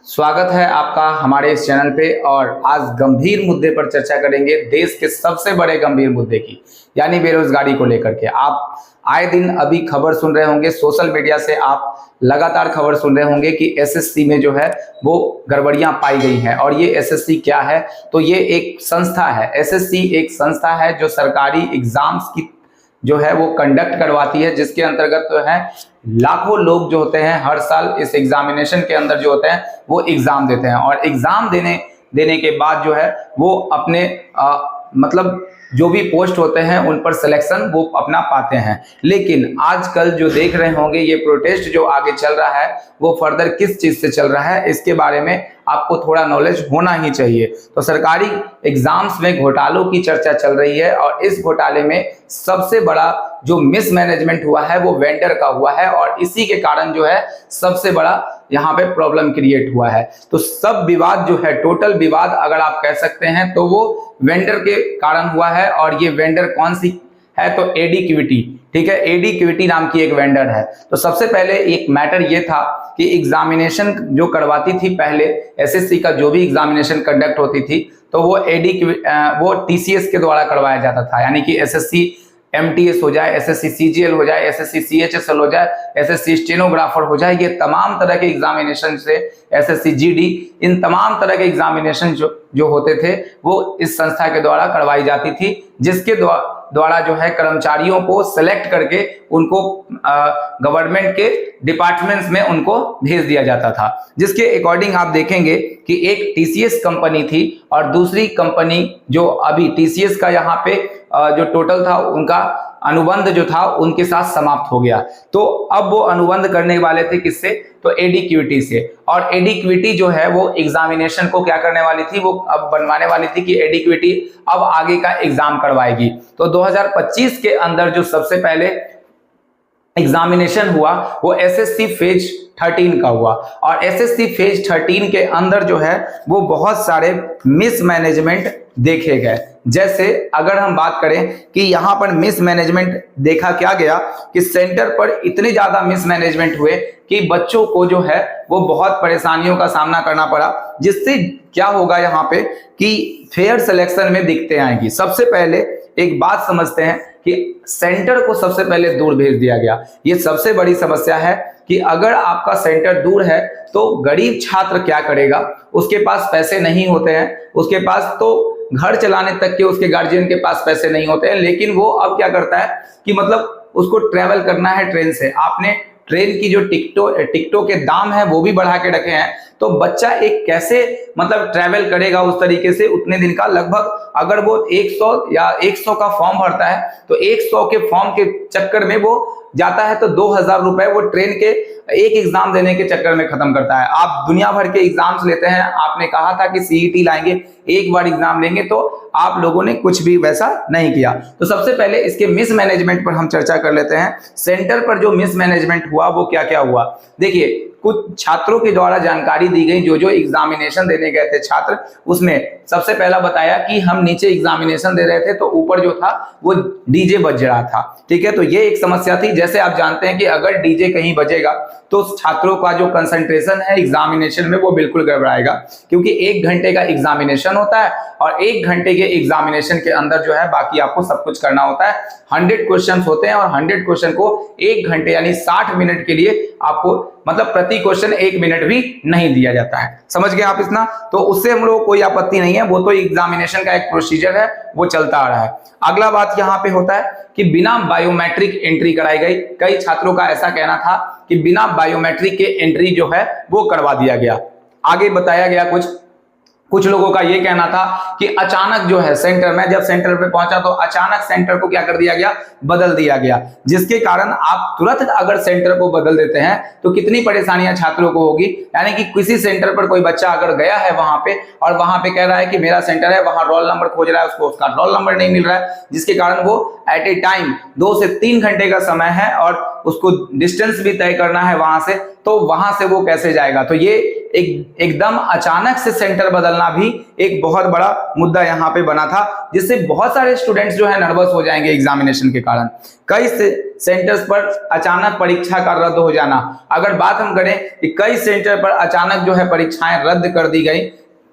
स्वागत है आपका हमारे इस चैनल पे। और आज गंभीर मुद्दे पर चर्चा करेंगे, देश के सबसे बड़े गंभीर मुद्दे की, यानी बेरोजगारी को लेकर के। आप आए दिन अभी खबर सुन रहे होंगे, सोशल मीडिया से आप लगातार खबर सुन रहे होंगे कि एसएससी में जो है वो गड़बड़ियां पाई गई हैं। और ये एसएससी क्या है? तो ये एक संस्था है। एसएससी एक संस्था है जो सरकारी एग्जाम्स की जो है वो कंडक्ट करवाती है, जिसके अंतर्गत जो है लाखों लोग जो होते हैं हर साल इस एग्जामिनेशन के अंदर जो होते हैं वो एग्जाम देते हैं। और एग्जाम देने के बाद जो है वो अपने मतलब जो भी पोस्ट होते हैं उन पर सिलेक्शन वो अपना पाते हैं। लेकिन आजकल जो देख रहे होंगे ये प्रोटेस्ट जो आगे चल रहा है वो फर्दर किस चीज से चल रहा है, इसके बारे में आपको थोड़ा नॉलेज होना ही चाहिए। तो सरकारी एग्जाम्स में घोटालों की चर्चा चल रही है और इस घोटाले में सबसे बड़ा जो मिसमैनेजमेंट हुआ है वो वेंडर का हुआ है और इसी के कारण जो है सबसे बड़ा यहाँ पे प्रॉब्लम क्रिएट हुआ है। तो सब विवाद जो है, टोटल विवाद अगर आप कह सकते हैं तो वो वेंडर के कारण हुआ है। और ये वेंडर कौन सी है? तो एडीक्विटी, ठीक है, एडीक्विटी नाम की एक वेंडर है। तो सबसे पहले एक मैटर ये था कि एग्जामिनेशन जो करवाती थी पहले, एसएससी का जो भी एग्जामिनेशन कंडक्ट होती थी तो वो टीसीएस के द्वारा करवाया जाता था। यानी कि एसएससी एमटीएस हो जाए, एसएससी सीजीएल हो जाए, एसएससी सीएचएसएल हो जाए, एसएससी स्टेनोग्राफर हो जाए, ये तमाम तरह के एग्जामिनेशन से, एसएससी जीडी, इन तमाम तरह के एग्जामिनेशन जो होते थे वो इस संस्था के द्वारा करवाई जाती थी, जिसके द्वारा जो है कर्मचारियों को सिलेक्ट करके उनको गवर्नमेंट के डिपार्टमेंट्स में उनको भेज दिया जाता था। जिसके अकॉर्डिंग आप देखेंगे कि एक टीसीएस कंपनी थी और दूसरी कंपनी जो अभी टीसीएस का यहाँ पे जो टोटल था उनका अनुबंध जो था उनके साथ समाप्त हो गया। तो अब वो अनुबंध करने वाले थे किससे? तो एडीक्विटी से। और एडीक्विटी जो है वो एग्जामिनेशन को क्या करने वाली थी, वो अब बनवाने वाली थी कि एडीक्विटी अब आगे का एग्जाम करवाएगी। तो 2025 के अंदर जो सबसे पहले एग्जामिनेशन हुआ वो एसएससी फेज 13 का हुआ। और एसएससी फेज 13 के अंदर जो है वो बहुत सारे मिसमैनेजमेंट देखे गए। जैसे अगर हम बात करें कि यहाँ पर मिसमैनेजमेंट देखा क्या गया कि सेंटर पर इतने ज्यादा मिसमैनेजमेंट हुए कि बच्चों को जो है वो बहुत परेशानियों का सामना करना पड़ा, जिससे क्या होगा यहाँ पे कि फेयर सिलेक्शन में दिक्कतें आएंगी। सबसे पहले एक बात समझते हैं कि सेंटर को सबसे पहले दूर भेज दिया गया। ये सबसे बड़ी समस्या है कि अगर आपका सेंटर दूर है तो गरीब छात्र क्या करेगा? उसके पास पैसे नहीं होते हैं, उसके पास तो घर चलाने तक के उसके गार्जियन के पास पैसे नहीं होते हैं, लेकिन वो अब क्या करता है कि मतलब उसको ट्रेवल करना है ट्रेन से। आपने ट्रेन की जो टिकटों के दाम है वो भी बढ़ा के रखे हैं, तो बच्चा एक कैसे मतलब ट्रेवल करेगा उस तरीके से उतने दिन का? लगभग अगर वो 100 का फॉर्म भरता है तो 100 के फॉर्म के चक्कर में वो जाता है तो 2000 रुपए वो ट्रेन के एक एग्जाम देने के चक्कर में खत्म करता है। आप दुनिया भर के एग्जाम्स लेते हैं, आपने कहा था कि सीईटी लाएंगे, एक बार एग्जाम लेंगे, तो आप लोगों ने कुछ भी वैसा नहीं किया। तो सबसे पहले इसके मिसमैनेजमेंट पर हम चर्चा कर लेते हैं। सेंटर पर जो मिसमैनेजमेंट हुआ वो क्या क्या हुआ? देखिए, कुछ छात्रों के द्वारा जानकारी दी गई, जो एग्जामिनेशन देने गए थे छात्र, उसमें सबसे पहला बताया कि हम नीचे एग्जामिनेशन दे रहे थे तो ऊपर जो था वो डीजे बज रहा था। ठीक है, तो ये एक समस्या थी। जैसे आप जानते हैं कि अगर डीजे कहीं बजेगा तो छात्रों का जो कंसंट्रेशन है एग्जामिनेशन में वो बिल्कुल गड़बड़ाएगा, क्योंकि 1 घंटे का एग्जामिनेशन होता है और 1 घंटे के एग्जामिनेशन के अंदर जो है बाकी आपको सब कुछ करना होता है। 100 क्वेश्चन होते हैं और 100 क्वेश्चन को 1 घंटे यानी 60 मिनट के लिए आपको मतलब प्रति क्वेश्चन 1 मिनट भी नहीं दिया जाता है। समझ गए आप इतना? तो उससे हम लोग कोई आपत्ति नहीं है, वो तो एग्जामिनेशन का एक प्रोसीजर है, वो चलता आ रहा है। अगला बात यहाँ पे होता है कि बिना बायोमेट्रिक एंट्री कराई गई। कई छात्रों का ऐसा कहना था कि बिना बायोमेट्रिक के एंट्री जो है वो करवा दिया गया। आगे बताया गया कुछ लोगों का ये कहना था कि अचानक जो है सेंटर में, जब सेंटर पे पहुंचा तो अचानक सेंटर को क्या कर दिया गया? बदल दिया गया, जिसके कारण आप तुरंत अगर सेंटर को बदल देते हैं तो कितनी परेशानियां छात्रों को होगी। यानी कि किसी सेंटर पर कोई बच्चा अगर गया है वहां पे और वहां पे कह रहा है कि मेरा सेंटर है, वहां रोल नंबर खोज रहा है, उसको उसका रोल नंबर नहीं मिल रहा है, जिसके कारण वो एट ए टाइम 2 से 3 घंटे का समय है और उसको डिस्टेंस भी तय करना है वहां से, तो वहां से वो कैसे जाएगा। तो ये एकदम अचानक से सेंटर बदलना भी एक बहुत बड़ा मुद्दा यहाँ पे बना था, जिससे बहुत सारे स्टूडेंट्स जो है नर्वस हो जाएंगे एग्जामिनेशन के कारण। कई सेंटर्स पर अचानक परीक्षा का रद्द हो जाना, अगर बात हम करें कि कई सेंटर पर अचानक जो है परीक्षाएं रद्द कर दी गई,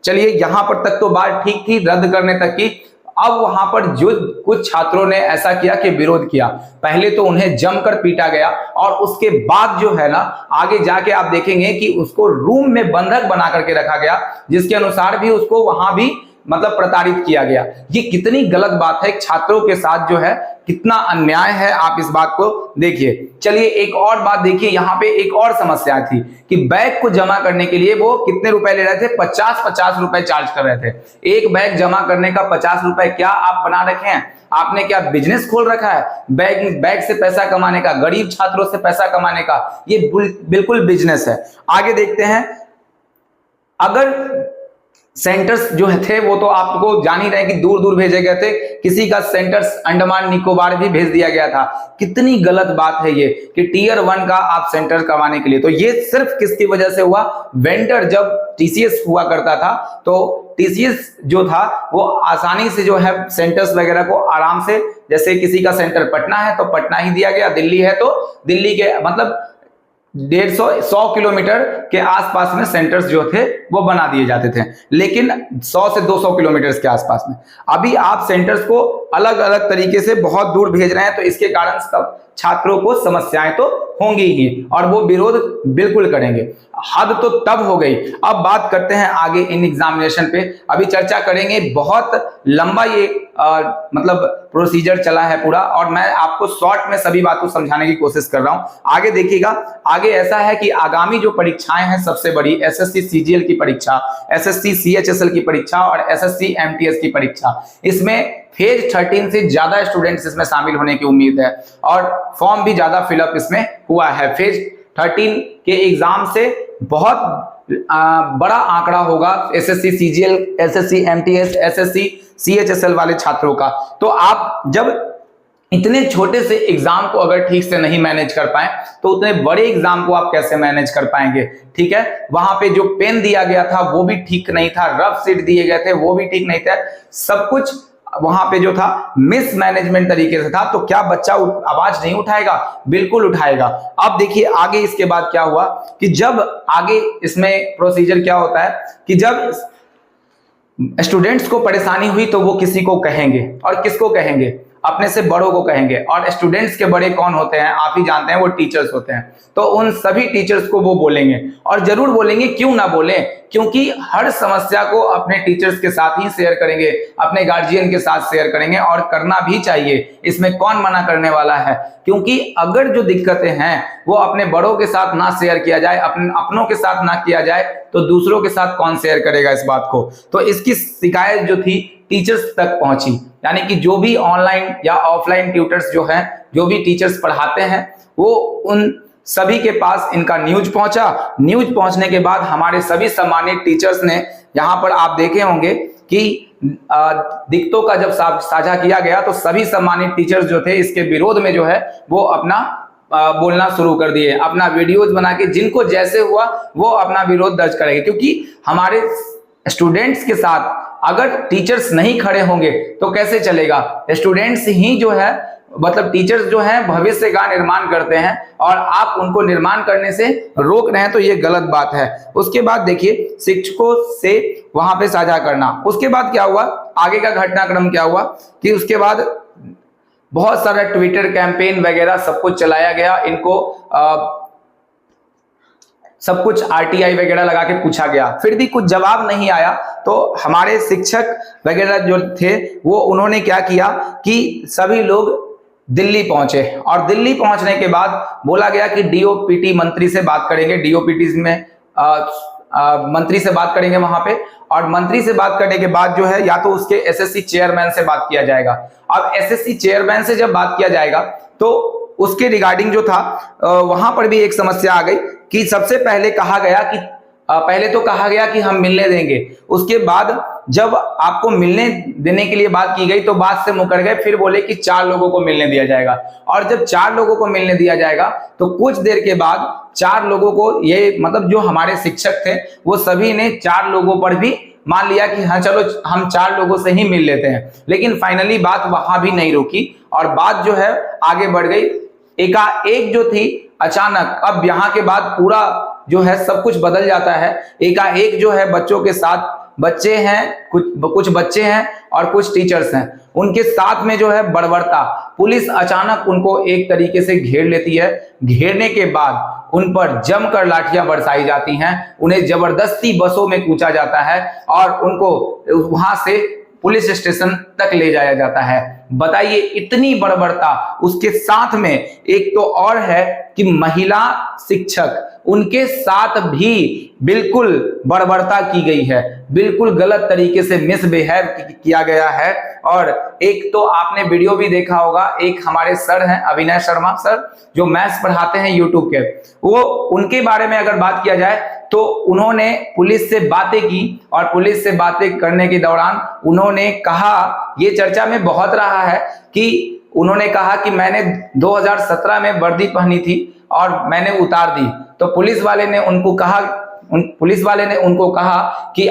चलिए यहां पर तक तो बात ठीक थी रद्द करने तक की। अब वहां पर जो कुछ छात्रों ने ऐसा किया कि विरोध किया, पहले तो उन्हें जमकर पीटा गया और उसके बाद जो है ना आगे जाके आप देखेंगे कि उसको रूम में बंधक बना करके रखा गया, जिसके अनुसार भी उसको वहां भी मतलब प्रताड़ित किया गया। ये कितनी गलत बात है, छात्रों के साथ जो है कितना अन्याय है, आप इस बात को देखिए। चलिए एक और बात देखिए, यहाँ पे एक और समस्या थी कि बैग को जमा करने के लिए वो कितने रुपए ले रहे थे, 50-50 रुपए चार्ज कर रहे थे। एक बैग जमा करने का 50 रुपए, क्या आप बना रखे हैं, आपने क्या बिजनेस खोल रखा है बैग से पैसा कमाने का, गरीब छात्रों से पैसा कमाने का? ये बिल्कुल बिजनेस है। आगे देखते हैं, अगर सेंटर्स जो थे वो तो आपको जान ही रहे कि दूर दूर भेजे गए थे, किसी का सेंटर्स अंडमान निकोबार भी भेज दिया गया था। कितनी गलत बात है ये कि टियर 1 का आप सेंटर करवाने के लिए, तो ये सिर्फ किसकी वजह से हुआ, वेंडर जब टीसीएस हुआ करता था तो टीसीएस जो था वो आसानी से जो है सेंटर्स वगैरह को आराम से, जैसे किसी का सेंटर पटना है तो पटना ही दिया गया, दिल्ली है तो दिल्ली के मतलब 150-100 किलोमीटर के आसपास में सेंटर्स जो थे वो बना दिए जाते थे, लेकिन 100 से 200 किलोमीटर के आसपास में। अभी आप सेंटर्स को अलग अलग तरीके से बहुत दूर भेज रहे हैं, तो इसके कारण सब छात्रों को समस्याएं तो होंगी ही और वो विरोध बिल्कुल करेंगे। हद तो तब हो गई। अब बात करते हैं आगे इन एग्जामिनेशन पे, अभी चर्चा करेंगे, बहुत लंबा ये मतलब प्रोसीजर चला है पूरा, और मैं आपको शॉर्ट में सभी बात को समझाने की कोशिश कर रहा हूं। आगे देखिएगा, आगे ऐसा है कि आगामी जो परीक्षाएं हैं सबसे बड़ी एसएससी सीजीएल की परीक्षा, एसएससी सीएचएसएल की परीक्षा और एसएससी एमटीएस की परीक्षा, इसमें फेज 13 से ज्यादा स्टूडेंट्स इसमें शामिल होने की उम्मीद है और फॉर्म भी ज्यादा फिलअप इसमें हुआ है। फेज 13 के एग्जाम से बहुत बड़ा आंकड़ा होगा SSC CGL, SSC MTS, SSC CHSL वाले छात्रों का। तो आप जब इतने छोटे से एग्जाम को अगर ठीक से नहीं मैनेज कर पाए तो उतने बड़े एग्जाम को आप कैसे मैनेज कर पाएंगे। ठीक है, वहां पे जो पेन दिया गया था वो भी ठीक नहीं था, रफ सीट दिए गए थे वो भी ठीक नहीं था, सब कुछ वहां पे जो था मिसमैनेजमेंट तरीके से था। तो क्या बच्चा आवाज नहीं उठाएगा? बिल्कुल उठाएगा। अब देखिए आगे इसके बाद क्या हुआ कि जब आगे इसमें प्रोसीजर क्या होता है कि जब स्टूडेंट्स को परेशानी हुई तो वो किसी को कहेंगे, और किसको कहेंगे? अपने से बड़ों को कहेंगे। और स्टूडेंट्स के बड़े कौन होते हैं? आप ही जानते हैं, वो टीचर्स होते हैं। तो उन सभी टीचर्स को वो बोलेंगे, और जरूर बोलेंगे। क्यों ना बोलें? क्योंकि हर समस्या को अपने टीचर्स के साथ ही शेयर करेंगे, अपने गार्जियन के साथ शेयर करेंगे, और करना भी चाहिए, इसमें कौन मना करने वाला है। क्योंकि अगर जो दिक्कतें हैं वो अपने बड़ों के साथ ना शेयर किया जाए, अपनों के साथ ना किया जाए, तो दूसरों के साथ कौन शेयर करेगा इस बात को। तो इसकी शिकायत जो थी टीचर्स तक पहुंची, यानी कि जो भी ऑनलाइन या ऑफलाइन ट्यूटर्स जो हैं, जो भी टीचर्स पढ़ाते हैं, वो उन सभी के पास इनका न्यूज पहुंचा। न्यूज पहुंचने के बाद हमारे सभी सम्मानित टीचर्स ने, यहाँ पर आप देखे होंगे कि दिक्कतों का जब साझा किया गया तो सभी सम्मानित टीचर्स जो थे इसके विरोध में जो है वो अपना बोलना शुरू कर दिए, अपना वीडियोज बना के, जिनको जैसे हुआ वो अपना विरोध दर्ज करेंगे। क्योंकि हमारे स्टूडेंट्स के साथ अगर टीचर्स नहीं खड़े होंगे तो कैसे चलेगा। स्टूडेंट्स ही जो है, मतलब टीचर्स जो हैं भविष्य का निर्माण करते हैं, और आप उनको निर्माण करने से रोक रहे हैं, तो ये गलत बात है। उसके बाद देखिए शिक्षकों से वहां पे साझा करना। उसके बाद क्या हुआ, आगे का घटनाक्रम क्या हुआ कि उसके बाद बहुत सारा ट्विटर कैंपेन वगैरह सब कुछ चलाया गया। इनको सब कुछ आरटीआई वगैरह लगा के पूछा गया, फिर भी कुछ जवाब नहीं आया। तो हमारे शिक्षक वगैरह जो थे वो उन्होंने क्या किया कि सभी लोग दिल्ली पहुंचे, और दिल्ली पहुंचने के बाद बोला गया कि डीओपीटी मंत्री से बात करेंगे, डीओपीटी में मंत्री से बात करेंगे वहां पे, और मंत्री से बात करने के बाद जो है या तो उसके एसएससी चेयरमैन से बात किया जाएगा। अब एसएससी चेयरमैन से जब बात किया जाएगा तो उसके रिगार्डिंग जो था वहां पर भी एक समस्या आ गई कि सबसे पहले कहा गया कि पहले तो कहा गया कि हम मिलने देंगे, उसके बाद जब आपको मिलने देने के लिए बात की गई तो बात से मुकर गए, फिर बोले कि 4 लोगों को मिलने दिया जाएगा। और जब 4 लोगों को मिलने दिया जाएगा तो कुछ देर के बाद 4 लोगों को, ये मतलब जो हमारे शिक्षक थे वो सभी ने 4 लोगों पर भी मान लिया कि हाँ चलो हम 4 लोगों से ही मिल लेते हैं। लेकिन फाइनली बात वहां भी नहीं रुकी और बात जो है आगे बढ़ गई। एकाएक जो थी अचानक, अब यहाँ के बाद पूरा जो है सब कुछ बदल जाता है। एकाएक जो है बच्चों के साथ, बच्चे हैं कुछ बच्चे हैं और कुछ टीचर्स हैं, उनके साथ में जो है बर्बरता, पुलिस अचानक उनको एक तरीके से घेर लेती है। घेरने के बाद उन पर जमकर लाठियां बरसाई जाती हैं, उन्हें जबरदस्ती बसों में कूचा जाता है और उनको वहां से पुलिस स्टेशन तक ले जाया जाता है। बताइए इतनी बर्बरता। उसके साथ में एक तो और है कि महिला शिक्षक, उनके साथ भी बिल्कुल बर्बरता की गई है, बिल्कुल गलत तरीके से मिसबिहेव किया गया है। और एक तो आपने वीडियो भी देखा होगा, एक हमारे सर हैं अभिनय शर्मा सर जो मैथ्स पढ़ाते हैं यूट्यूब के, वो उनके बारे में अगर बात किया जाए तो उन्होंने पुलिस से बातें की और पुलिस से बातें करने के दौरान उन्होंने कहा, ये चर्चा में बहुत रहा है कि उन्होंने कहा कि मैंने 2017 में वर्दी पहनी थी और मैंने उतार दी। तो पुलिस वाले ने उनको कहा कि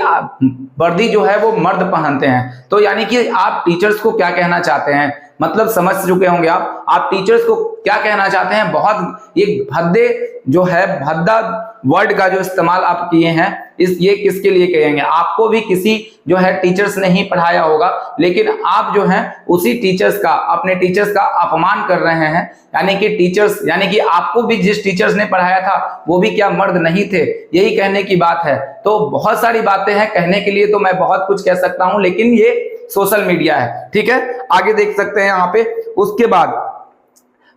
वर्दी जो है वो मर्द पहनते हैं। तो यानी कि आप टीचर्स को क्या कहना चाहते हैं, मतलब समझ चुके होंगे आप टीचर्स को क्या कहना चाहते हैं। बहुत ये भद्दे जो है, भद्दा वर्ड का जो इस्तेमाल आप किए हैं, ये किसके लिए कहेंगे? आपको भी किसी जो है टीचर्स ने ही पढ़ाया होगा, लेकिन आप जो है उसी टीचर्स का, अपने टीचर्स का अपमान कर रहे हैं। यानी कि टीचर्स, यानी कि आपको भी जिस टीचर्स ने पढ़ाया था वो भी क्या मर्द नहीं थे? यही कहने की बात है। तो बहुत सारी बातें हैं कहने के लिए, तो मैं बहुत कुछ कह सकता हूं, लेकिन ये सोशल मीडिया है, ठीक है। आगे देख सकते हैं यहाँ पे। उसके बाद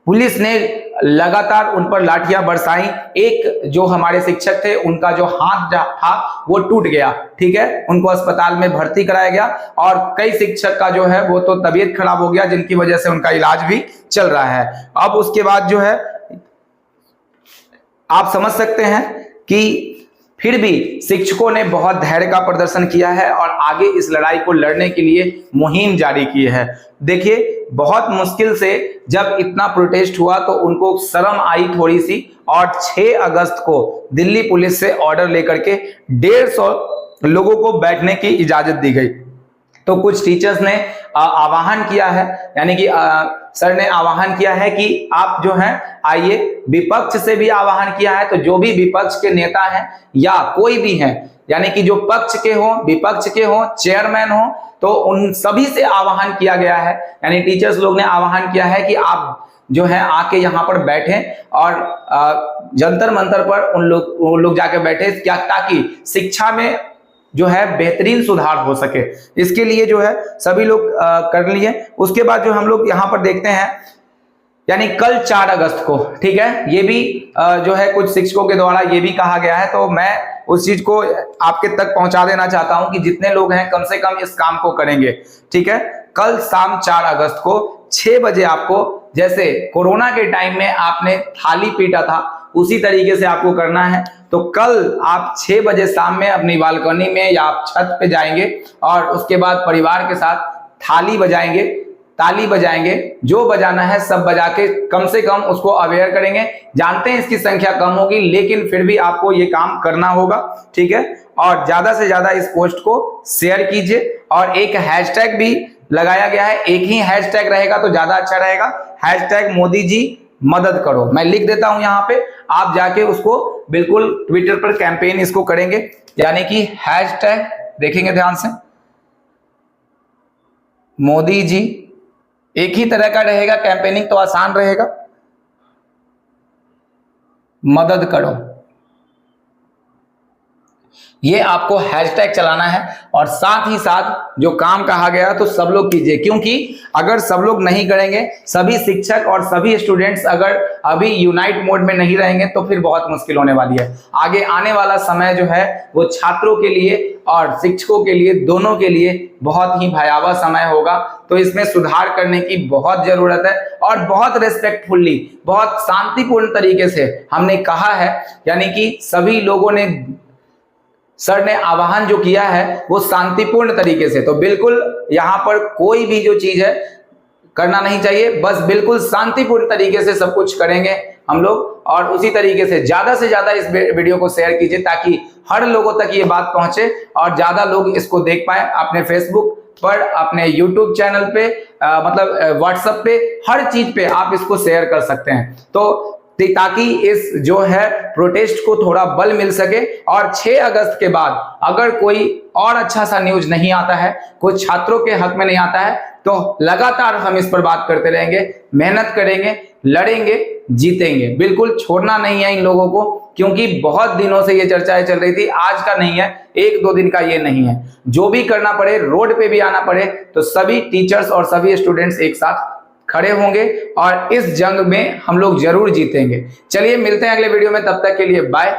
पुलिस ने लगातार उन पर लाठियां बरसाई। एक जो हमारे शिक्षक थे उनका जो हाथ था वो टूट गया, ठीक है, उनको अस्पताल में भर्ती कराया गया और कई शिक्षक का जो है वो तो तबीयत खराब हो गया, जिनकी वजह से उनका इलाज भी चल रहा है। अब उसके बाद जो है आप समझ सकते हैं कि फिर भी शिक्षकों ने बहुत धैर्य का प्रदर्शन किया है और आगे इस लड़ाई को लड़ने के लिए मुहिम जारी की है। देखिए बहुत मुश्किल से जब इतना प्रोटेस्ट हुआ तो उनको शर्म आई थोड़ी सी, और 6 अगस्त को दिल्ली पुलिस से ऑर्डर लेकर के 150 लोगों को बैठने की इजाजत दी गई। तो कुछ टीचर्स ने आह्वान किया है, यानी कि सर ने आह्वान किया है कि आप जो हैं आइए। विपक्ष से भी आह्वान किया है, तो जो भी विपक्ष के नेता हैं या कोई भी हैं, यानी कि जो पक्ष के हों, विपक्ष के हों, चेयरमैन हों, तो उन सभी से आह्वान किया गया है। यानी टीचर्स लोग ने आह्वान किया है कि आप जो है आके यहाँ पर बैठें और जंतर मंतर पर उन लोग जाके बैठे, क्या, ताकि शिक्षा में जो है बेहतरीन सुधार हो सके। इसके लिए जो है सभी लोग कर लिए। उसके बाद जो हम लोग यहाँ पर देखते हैं, यानी कल 4 अगस्त को, ठीक है, ये भी जो है कुछ शिक्षकों के द्वारा ये भी कहा गया है, तो मैं उस चीज को आपके तक पहुंचा देना चाहता हूं कि जितने लोग हैं कम से कम इस काम को करेंगे, ठीक है। कल शाम 4 अगस्त को 6 बजे आपको, जैसे कोरोना के टाइम में आपने थाली पीटा था उसी तरीके से आपको करना है। तो कल आप 6 बजे शाम में अपनी बालकनी में या आप छत पे जाएंगे और उसके बाद परिवार के साथ थाली बजाएंगे, ताली बजाएंगे, जो बजाना है सब बजा के कम से कम उसको अवेयर करेंगे। जानते हैं इसकी संख्या कम होगी, लेकिन फिर भी आपको ये काम करना होगा, ठीक है। और ज्यादा से ज्यादा इस पोस्ट को शेयर कीजिए और एक हैशटैग भी लगाया गया है, एक ही हैशटैग रहेगा तो ज्यादा अच्छा रहेगा, हैशटैग मोदी जी मदद करो। मैं लिख देता हूं यहाँ पे, आप जाके उसको बिल्कुल ट्विटर पर कैंपेन इसको करेंगे, यानी कि हैशटैग देखेंगे ध्यान से, मोदी जी, एक ही तरह का रहेगा, कैंपेनिंग तो आसान रहेगा, मदद करो, ये आपको हैशटैग चलाना है। और साथ ही साथ जो काम कहा गया तो सब लोग कीजिए, क्योंकि अगर सब लोग नहीं करेंगे, सभी शिक्षक और सभी स्टूडेंट्स अगर अभी यूनाइट मोड में नहीं रहेंगे तो फिर बहुत मुश्किल होने वाली है। आगे आने वाला समय जो है वो छात्रों के लिए और शिक्षकों के लिए, दोनों के लिए बहुत ही भयावह समय होगा। तो इसमें सुधार करने की बहुत जरूरत है और बहुत रेस्पेक्टफुली, बहुत शांतिपूर्ण तरीके से हमने कहा है, यानी कि सभी लोगों ने सर ने आह्वान जो किया है वो शांतिपूर्ण तरीके से, तो बिल्कुल यहाँ पर कोई भी जो चीज है करना नहीं चाहिए, बस बिल्कुल शांतिपूर्ण तरीके से सब कुछ करेंगे हम लोग। और उसी तरीके से ज्यादा इस वीडियो को शेयर कीजिए ताकि हर लोगों तक ये बात पहुंचे और ज्यादा लोग इसको देख पाए। अपने फेसबुक पर, अपने यूट्यूब चैनल पे, मतलब व्हाट्सएप पे, हर चीज पे आप इसको शेयर कर सकते हैं, तो ताकि इस जो है प्रोटेस्ट को थोड़ा बल मिल सके। और 6 अगस्त के बाद अगर कोई और अच्छा सा न्यूज नहीं आता है, कोई छात्रों के हक में नहीं आता है, तो लगातार हम इस पर बात करते रहेंगे, मेहनत करेंगे, लड़ेंगे, जीतेंगे। बिल्कुल छोड़ना नहीं है इन लोगों को, क्योंकि बहुत दिनों से ये चर्चाएं चल रही थी, आज का नहीं है, 1-2 दिन का ये नहीं है। जो भी करना पड़े, रोड पे भी आना पड़े, तो सभी टीचर्स और सभी स्टूडेंट्स एक साथ खड़े होंगे और इस जंग में हम लोग जरूर जीतेंगे। चलिए मिलते हैं अगले वीडियो में, तब तक के लिए बाय।